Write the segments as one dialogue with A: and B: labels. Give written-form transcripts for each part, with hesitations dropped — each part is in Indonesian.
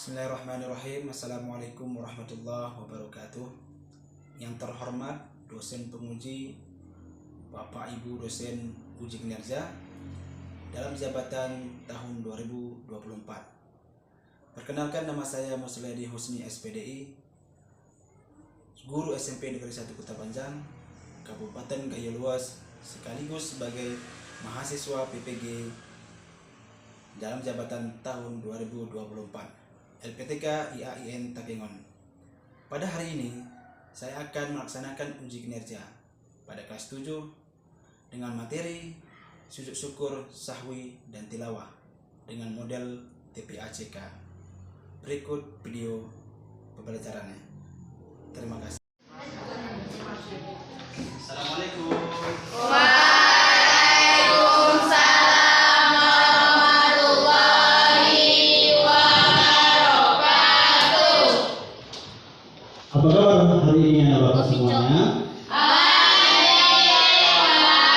A: Bismillahirrahmanirrahim. Assalamualaikum warahmatullahi wabarakatuh. Yang terhormat dosen penguji, Bapak Ibu dosen uji kinerja dalam jabatan tahun 2024. Perkenalkan, nama saya Musledi Husni SPDI, guru SMP Negeri 1 Kota Panjang, Kabupaten Gaya Luas, sekaligus sebagai mahasiswa PPG dalam jabatan tahun 2024 LPTK IAIN Takengon. Pada hari ini saya akan melaksanakan uji kinerja pada kelas 7 dengan materi sujud syukur, sahwi, dan tilawah dengan model TPACK. Berikut video pembelajarannya. Terima kasih. Assalamualaikum.
B: Apa kabar hari ini anak-anak semuanya?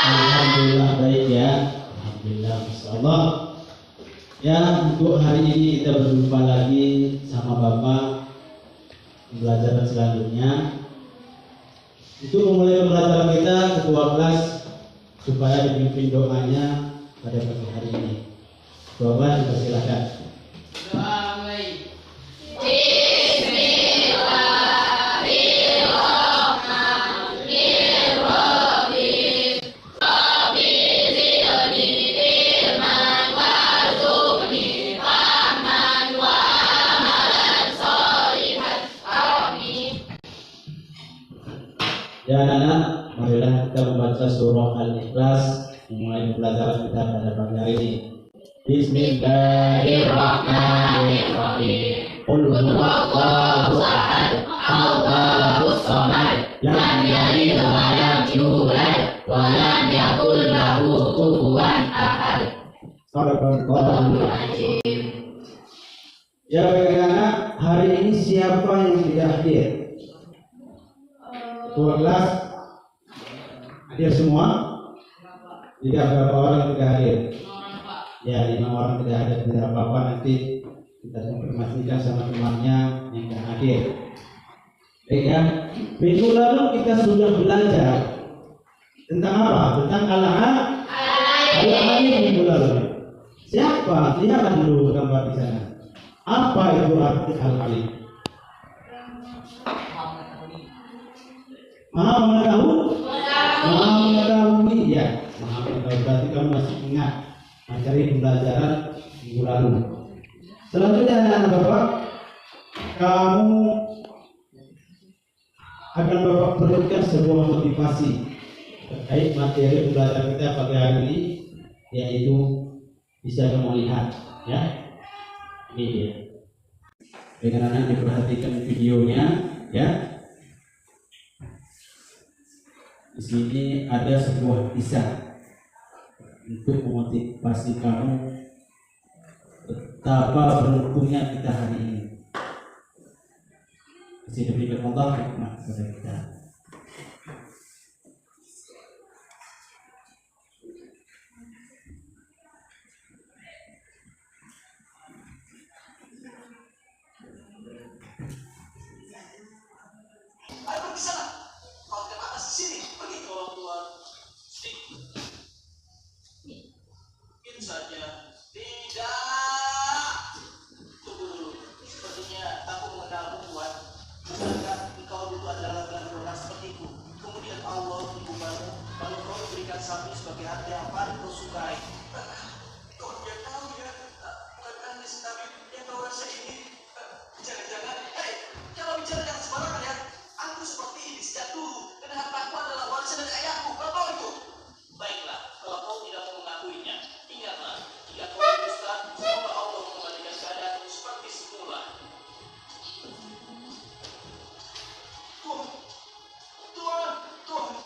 B: Alhamdulillah baik ya. Alhamdulillah, insyaallah. Ya, untuk hari ini kita berjumpa lagi sama Bapak pembelajaran selanjutnya. Itu memulai pembelajaran kita ketua kelas supaya dipimpin doanya pada pagi hari ini. Bapak dipersilakan. Ya anak-anak, marilah kita membaca surah Al-Ikhlas memulai pembelajaran kita pada pagi hari ini. Bismillahirrahmanirrahim. Qul huwallahu ahad, Allahus samad, lam yalid wa lam yulad wa lam yakul lahu kufuwan ahad. Shadaqallahul azim. Ya baik anak, hari ini siapa yang tidak hadir? Ketua kelas hadir semua? Tidak, berapa orang yang tidak hadir? Ya, 5 orang tidak hadir, tidak apa-apa, nanti kita informasikan sama temannya yang tidak hadir. Baik ya, minggu lalu kita sudah belajar tentang apa? Tentang al-alim minggu lalu. Siapa? Lihatlah dulu gambar di sana. Apa itu arti al-alim? Maha mengetahui, ya. Maha mengetahui, berarti kamu masih ingat materi pembelajaran minggu lalu. Selanjutnya anak Bapak, kamu akan Bapak berikan sebuah motivasi terkait materi pembelajaran kita pagi hari ini, yaitu bisa kamu lihat, ya. Ini dia. Dengan anak diperhatikan videonya, ya. Di sini ada sebuah kisah untuk memotivasi kamu betapa beruntungnya kita hari ini. Masih diberikan Allah hikmah kepada kita.
C: Saja tidak, tunggu dulu. Sepertinya aku mengenal perempuan. Bukankah engkau itu adalah orang sepertiku? Kemudian Allah menghubungmu, lalu kau diberikan sapi sebagai hati yang paling kau sukai. Kau tidak tahu ya, bukankah Nis Nabi yang kau rasa ini? Jangan-jangan, jangan bicara yang sembarangan ya. Aku seperti ini sejak dulu, dan hartaku adalah warisan dari ayahku. Kau tahu itu? Baiklah, kalau kau tidak mau mengakuinya, ingatlah, jika kau berdusta, semoga Allah mengembalikan keadaanmu seperti semula. Tuhan,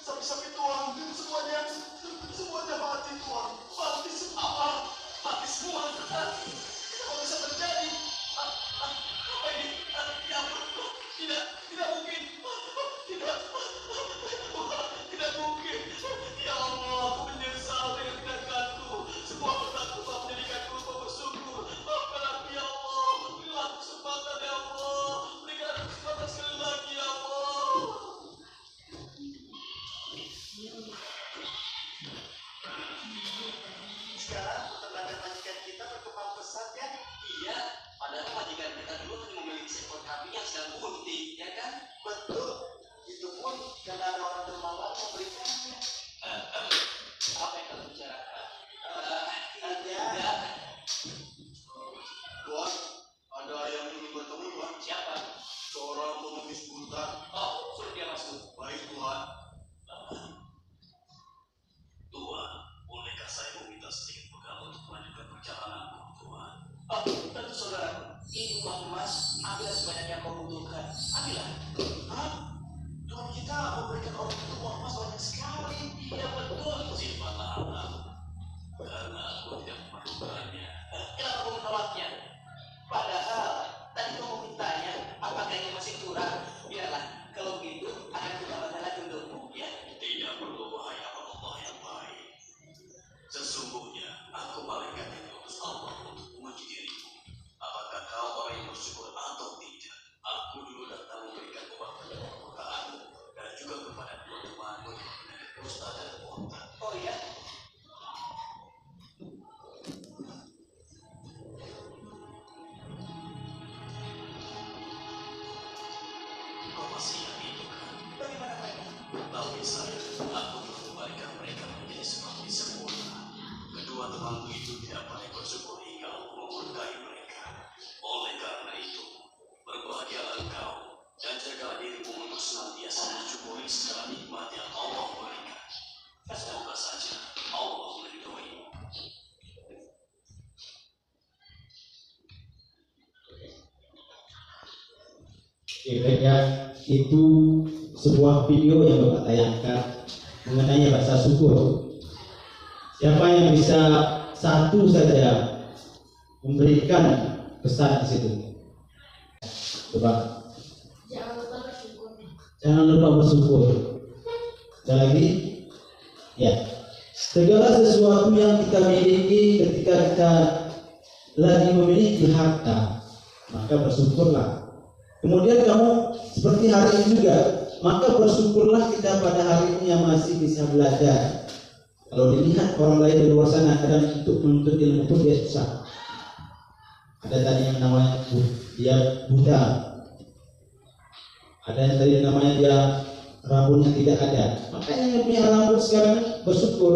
C: sapi-sapi Tuhan, semuanya mati Tuhan, mati semua. sekarang peternakan majikan kita berkembang pesat ya. Iya, padahal majikan kita dulu hanya memiliki seekor kambing yang sedang bunting, ya kan? Betul. Itu pun karena ada orang dermawan memberikannya. Apa yang kamu bicarakan? Tidak. Tuan, ada yang ingin bertemu Tuan. Siapa? Seorang pengemis buta. Oh, suruh dia masuk. Baik Tuan. Tuan, bolehkah saya meminta sedikit bekal untuk melanjutkan perjalananku, Tuan? Oh, tentu saudara. Ini uang emas. Ambillah sebanyak yang kau butuhkan. Ambillah. Hah? Tuan kita memberikan orang itu uang emas banyak sekali. Iya betul. Simpanlah anak. Karena aku tidak memerlukannya. Kenapa kau menolaknya? Padahal tadi kau memintanya. Apakah ini masih kurang? Biarlah. Kalau begitu akan kita tambahkan lagi untukmu. Ya. Tidak perlu, wahai Allah yang baik. Sesungguhnya aku malaikat yang diutus Allah untuk menguji dirimu. Apakah kau orang yang bersyukur atau tidak? Aku dulu datang memberikan obat keperlukaanmu dan juga kepada dua temanmu yang penyakit kusta dan otak. Oh iya? Kau masih ingat itu kan? Bagaimana mereka? Tapi saya, aku mengembalikan mereka menjadi seperti semula. Kedua temanku itu tidak pandai bersyukur hingga aku memurkai mereka. Oleh karena itu, berbahagialah engkau dan jagalah dirimu untuk senantiasa mensyukuri segala nikmat yang Allah berikan. Semoga saja Allah meridhoimu.
B: Baiknya itu sebuah video yang Bapak tayangkan mengenai rasa syukur. Siapa yang bisa satu saja memberikan pesan di situ? Coba. Jangan lupa bersyukur. Sekali lagi, ya. Segala sesuatu yang kita miliki ketika kita lagi memiliki harta, maka bersyukurlah. Kemudian kamu seperti hari ini juga, maka bersyukurlah kita pada hari ini yang masih bisa belajar. Kalau dilihat orang lain di luar sana kadang untuk menuntut ilmu pun dia susah. Ada tadi yang namanya dia buta. Ada yang tadi namanya dia rambutnya tidak ada. Makanya yang punya rambut sekarang bersyukur.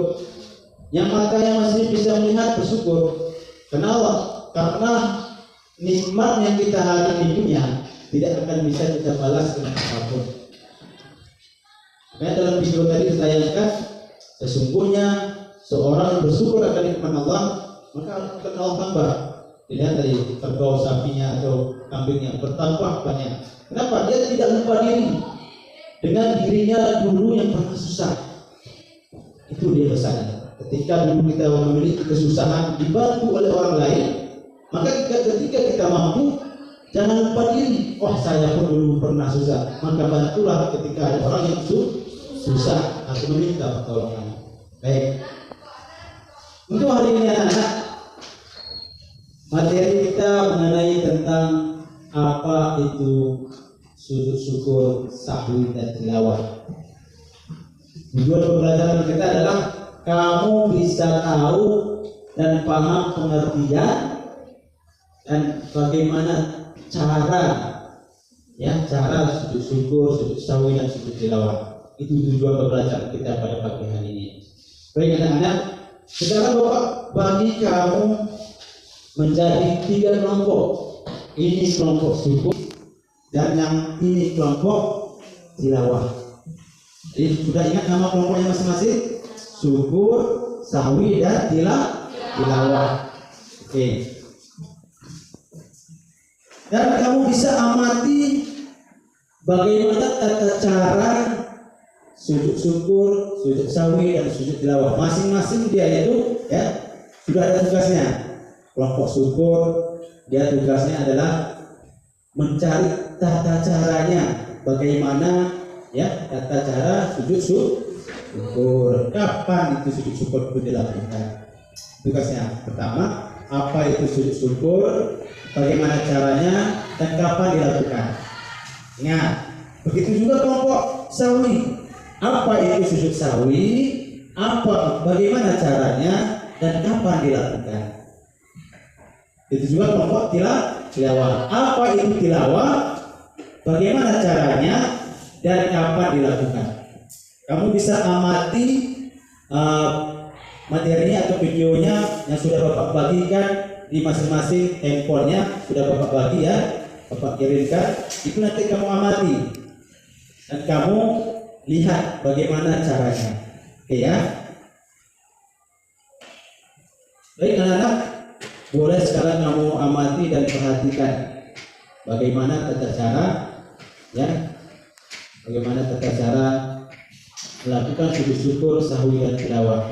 B: Yang matanya masih bisa melihat bersyukur. Kenapa? Karena nikmat yang kita hari ini punya tidak akan bisa kita balas dengan apapun. Makanya dalam video tadi ditayangkan, sesungguhnya seorang yang bersyukur akan nikmat Allah, maka akan Allah tambah. Dilihat tadi kerbau sapinya atau kambingnya bertambah banyak. Kenapa? Dia tidak lupa diri dengan dirinya dulu yang pernah susah. Itu dia pesannya. Ketika dulu kita memiliki kesusahan dibantu oleh orang lain, maka ketika kita mampu, jangan lupa diri. Oh, saya pun dulu pernah susah. Maka bantulah ketika ada orang yang susah atau meminta pertolongan. Baik. Untuk hari ini anak-anak, materi kita mengenai tentang apa itu sujud syukur, sahwi dan tilawah. Tujuan pembelajaran kita adalah kamu bisa tahu dan paham pengertian dan bagaimana cara sujud syukur, sujud sahwi dan sujud tilawah. Itu tujuan pembelajaran kita pada pagi hari ini. Baik anak-anak, sekarang Bapak bagi kamu menjadi 3 kelompok. Ini kelompok syukur dan yang ini kelompok tilawah. Jadi sudah ingat nama kelompoknya masing-masing? Syukur, sahwi dan tilawah. Oke. Dan kamu bisa amati bagaimana tata cara sujud syukur, sujud sahwi dan sujud tilawah. Masing-masing dia itu ya sudah ada tugasnya. Kelompok syukur dia tugasnya adalah mencari tata caranya, bagaimana ya tata cara sujud syukur. Kapan itu sujud syukur itu dilakukan? Tugasnya pertama, apa itu sujud syukur, bagaimana caranya, dan kapan dilakukan. Ingat, begitu juga kelompok sahwi. Apa itu sujud sahwi? Bagaimana caranya? dan kapan dilakukan. Itu juga kelompok tilawah. Apa itu tilawah? Bagaimana caranya dan kapan dilakukan? Kamu bisa amati materinya atau videonya yang sudah Bapak bagikan di masing-masing handphonenya, sudah Bapak bagi ya, Bapak kirimkan. Itu nanti kamu amati dan kamu lihat bagaimana caranya. Oke ya. Baik anak-anak, boleh sekarang kamu amati dan perhatikan bagaimana tata cara ya, bagaimana tata cara melakukan sujud syukur, sahwi dan tilawah.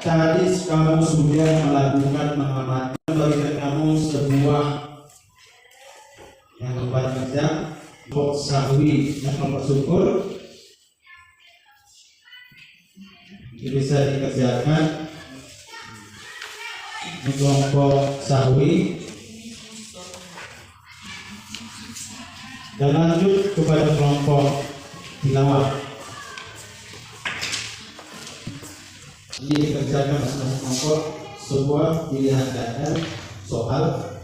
B: Tadi kamu sudah melakukan mengamati, berikan kamu sebuah yang lembar kerja untuk sahwi dan kelompok syukur. Itu bisa dikerjakan di kelompok sahwi dan lanjut kepada kelompok tilawah. Ini dikerjakan masing-masing kelompok sebuah pilihan ganda soal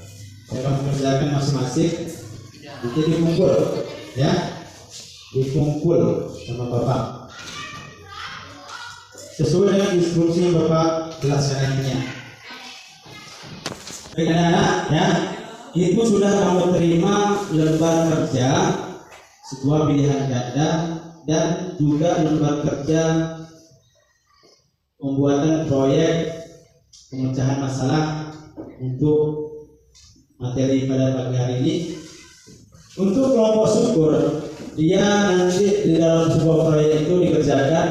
B: yang kamu kerjakan masing-masing. Jadi dikumpul ya, dikumpul sama Bapak sesuai dengan instruksi yang Bapak jelaskannya. Baik anak-anak ya, itu sudah kamu terima lembar kerja sebuah pilihan ganda dan juga lembar kerja pembuatan proyek pemecahan masalah untuk materi pada pagi hari ini. Untuk kelompok syukur, dia nanti di dalam sebuah proyek itu dikerjakan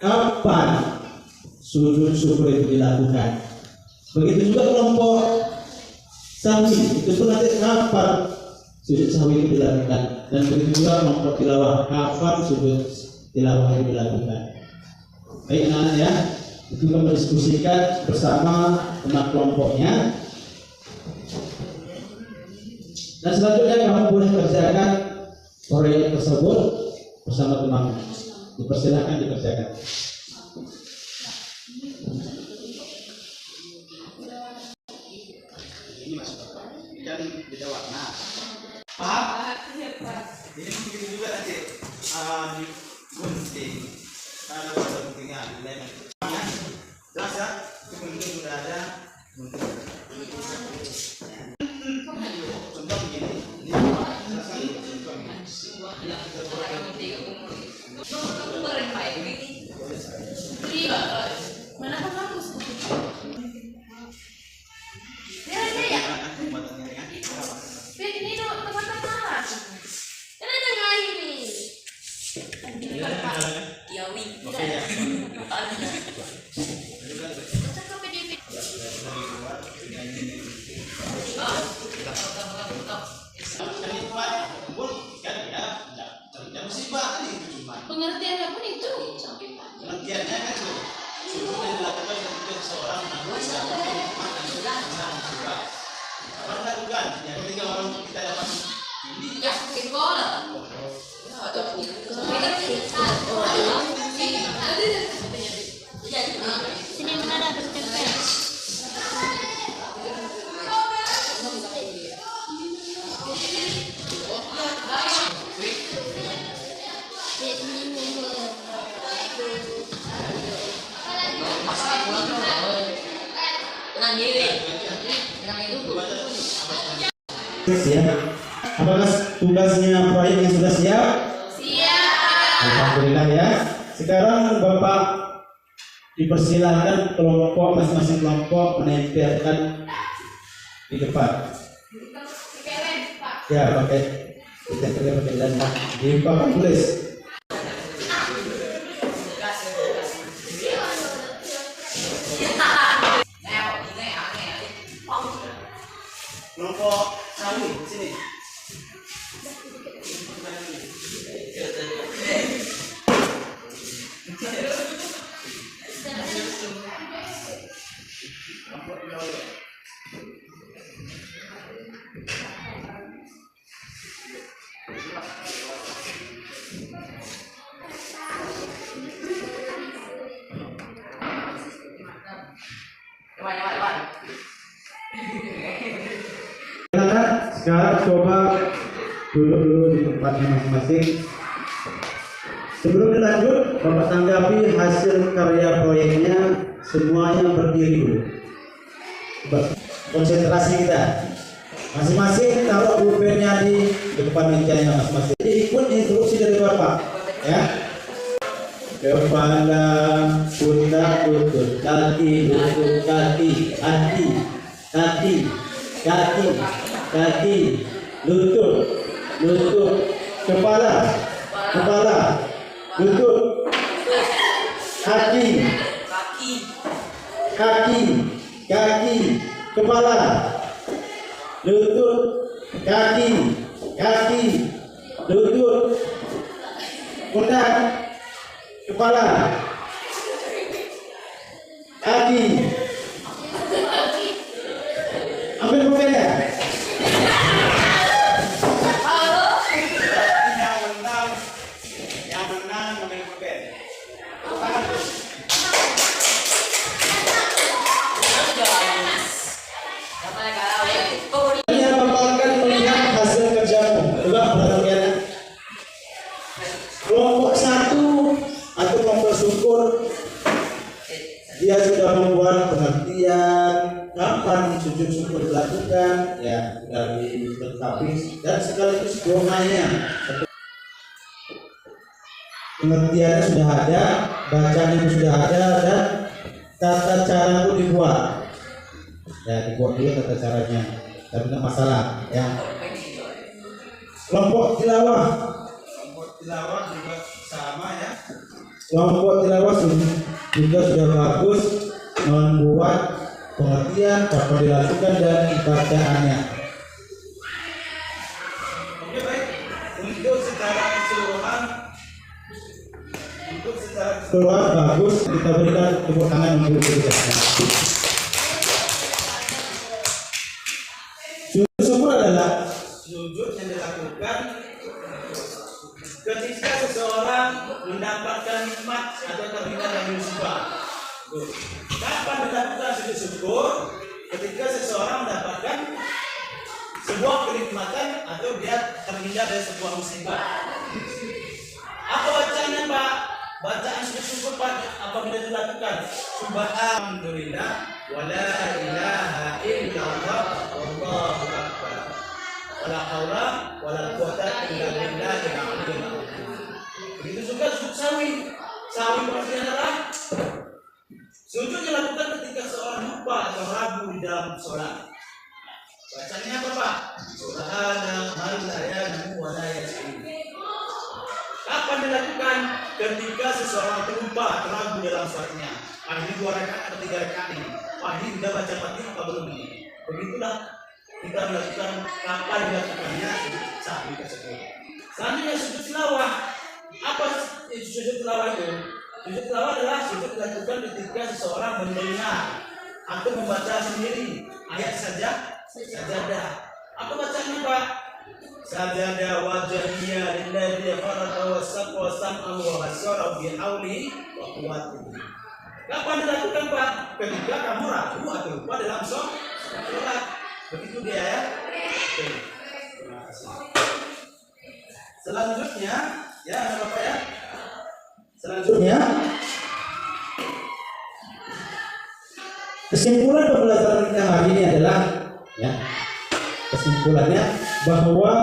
B: kapan sujud syukur itu dilakukan. Begitu juga kelompok sahwi, itu pun nanti kapan sujud sahwi itu dilakukan. Dan begitu juga kelompok tilawah, kapan sujud tilawah itu dilakukan. Baik anak ya, itu kamu diskusikan bersama teman kelompoknya. Dan selanjutnya kamu boleh kerjakan proyek tersebut bersama teman. Dipersilakan dikerjakan. Ini masuk dan beda warna. Paham? Ini begitu juga nanti di gunting. Ada pada guntingnya, lemon. Jelas ya? Itu gunting sudah ada. Contoh begini. Ini
D: mana bagus? Ini dong teman-teman. Kan ada nggak ini? Pengertiannya pun itu.
A: pengertiannya kan itu syukur yang dilakukan ketika seseorang melakukan pernah juga ya ketika orang kita dapat ini
D: Ya, sekolah. Sini mana ada bertempel.
B: Ya. Apakah tugasnya proyeknya sudah siap?
D: Siap.
B: Alhamdulillah ya. Sekarang Bapak dipersilahkan kelompok masing-masing kelompok menempelkan di depan. Ya pakai kita pakai dan di Bapak tulis.
A: kelompok sawi sini
B: Silakan sekarang coba duduk dulu di tempatnya masing-masing. Sebelum dilanjut, Bapak tanggapi hasil karya proyeknya, semuanya berdiri dulu. Konsentrasi kita. Masing-masing taruh pulpennya di depan mejanya masing-masing. Jadi ikut instruksi dari Bapak, ya. Kepala, pundak, lutut, kaki, lutut, kaki, kaki, lutut, kepala, lutut, kaki, kepala, lutut, kaki, lutut, pundak, kepala, kaki. Ambil pulpennya.
A: Yang menang ambil pulpen.
B: Ini Bapak akan melihat hasil kerjamu. Coba perhatikan. Kelompok 1 atau kelompok syukur, dia sudah membuat pengertian kapan sujud syukur dilakukan, ya sudah dilengkapi, dan sekaligus doanya. Pengertiannya sudah ada, bacanya sudah ada, dan tata cara itu dibuat. Ya, dibuat dulu tata caranya, tapi tidak masalah. Ya. Kelompok tilawah juga sama, ya. Kelompok tilawah juga sudah bagus membuat pengertian kapan dilakukan dan bacaannya.
A: Oke, baik. Untuk secara keseluruhan
B: Keluar bagus, kita berikan tepuk tangan untuk kita. Sujud syukur adalah
A: sujud yang dilakukan ketika seseorang mendapatkan nikmat atau terhindar dari musibah. Kapan dilakukan sujud syukur? Ketika seseorang mendapatkan sebuah kenikmatan atau dia terhindar dari sebuah musibah. Apa bacaannya, Pak? Bacaan sujud syukur Pak apabila dilakukan subhanallah wala ilaha illallah wallahu akbar wala haula wala quwwata illa billahil aliyyil azim. Begitu juga sujud sawi maksudnya adalah sujud dilakukan ketika seorang lupa atau ragu di dalam sholat. Bacanya apa, Pak? Subhanallah la ilaha wa la yas'in. Kapan dilakukan? Ketika seseorang terlupa atau ragu dalam sholatnya. Ini 2 rakaat atau 3 rakaat ini. Ini sudah baca Fatihah apa belum ini? Begitulah kita melakukan kapan dilakukannya sahwi tersebut. Selanjutnya sujud tilawah. Apa sujud tilawah itu? Sujud tilawah adalah sujud dilakukan ketika seseorang mendengar atau membaca sendiri ayat sajadah. Apa bacanya, Pak? Sajada wajhiyya lillazi farada wa sam'ahu wa basarahu bi hauli wa quwwatihi. Kapan dilakukan, Pak? Ketika kamu ragu atau lupa dalam sholat. Begitu dia, ya. Oke. Terima kasih. Selanjutnya, ya, ada Bapak ya. Selanjutnya,
B: kesimpulan pembelajaran kita hari ini adalah, ya, kesimpulannya bahwa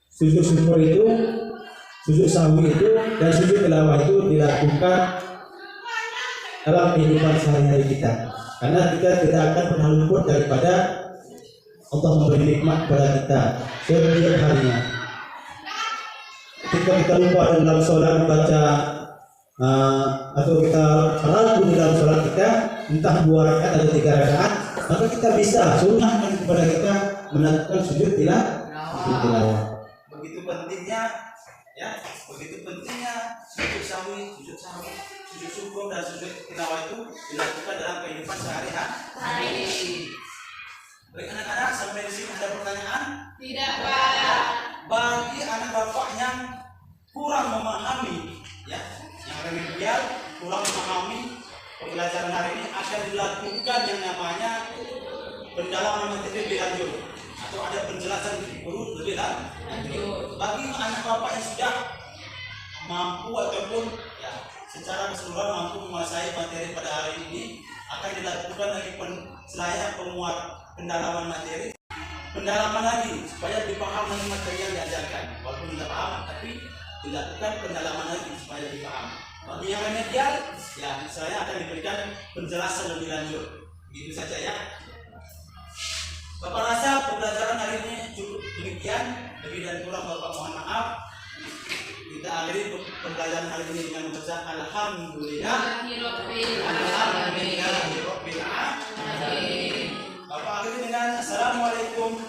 B: sujud syukur itu, sujud sahwi itu, dan sujud tilawah itu dilakukan dalam kehidupan sehari-hari kita, karena kita tidak akan pernah luput daripada Allah memberi nikmat kepada kita setiap harinya. Ketika kita lupa dalam sholat membaca atau kita ragu di dalam sholat kita, entah 2 rakaat atau 3 rakaat, maka kita bisa sunnahkan kepada kita melakukan sujud Itu tilawah.
A: Begitu pentingnya, ya, begitu pentingnya sujud sahwi, sujud syukur dan sujud tilawah itu dilakukan dalam kehidupan sehari-hari. Baik anak-anak, sampai di sini ada pertanyaan?
D: Tidak, Pak.
A: Bagi anak bapak yang kurang memahami, ya, yang remedial, kurang memahami pembelajaran hari ini, akan dilakukan yang namanya pendalaman materi lebih lanjut atau ada penjelasan guru lebih lanjut. Bagi anak bapak yang sudah mampu ataupun ya, secara keseluruhan mampu menguasai materi pada hari ini, akan dilakukan lagi selain pemuat pendalaman materi, pendalaman lagi supaya dipahami lagi materi yang diajarkan. Walaupun tidak paham, tapi dilakukan pendalaman lagi supaya dipahami. Bagi yang remedial, ya saya akan diberikan penjelasan lebih lanjut. Begitu saja ya. Bapak rasa pembelajaran hari ini cukup demikian. Lebih dan kurang Bapak mohon maaf. Kita akhiri pembelajaran hari ini dengan membaca Alhamdulillah. Alhamdulillah. Bapak akhiri dengan Assalamualaikum